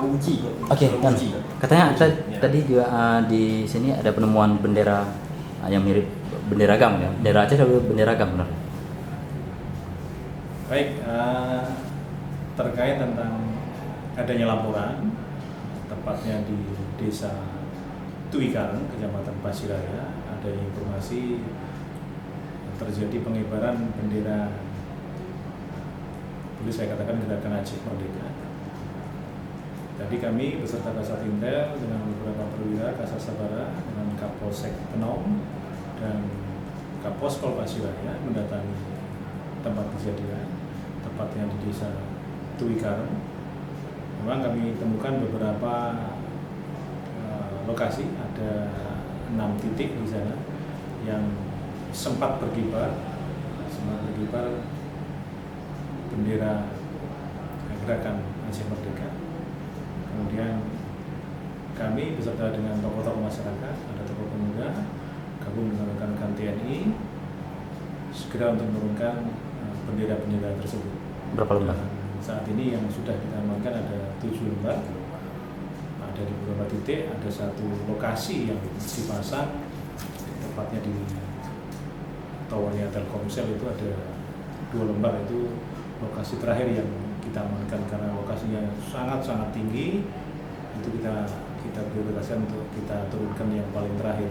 Uji. Oke, kan. Uji. Katanya Uji, ya. tadi juga di sini ada penemuan bendera yang mirip bendera GAM ya. Bendera Aceh atau bendera GAM benar? Baik, terkait tentang adanya laporan, tepatnya di Desa Tuikareng, Kecamatan Pasiraya, ada informasi terjadi pengibaran bendera, boleh saya katakan Gerakan Aceh Merdeka. Tadi kami beserta Kasat Intel dengan beberapa perwira Kasat Sabara dengan Kapolsek Penom dan Kaposkol Pasiraya mendatangi tempat kejadian, tepatnya di Desa Tuikareng. Memang kami temukan beberapa lokasi, ada 6 titik di sana yang sempat berkibar bendera Gerakan Aceh Merdeka. Kemudian kami beserta dengan tokoh-tokoh masyarakat, ada tokoh pemuda, gabung dengan rekan-rekan TNI, segera untuk menurunkan bendera-bendera tersebut. Berapa lembar? Dan saat ini yang sudah kita amankan ada 7 lembar. Ada di beberapa titik, ada satu lokasi yang dipasang, tepatnya di towernya Telkomsel itu ada 2 lembar. Itu lokasi terakhir yang kita amankan karena lokasinya sangat-sangat tinggi. Itu kita prioritaskan untuk kita turunkan yang paling terakhir.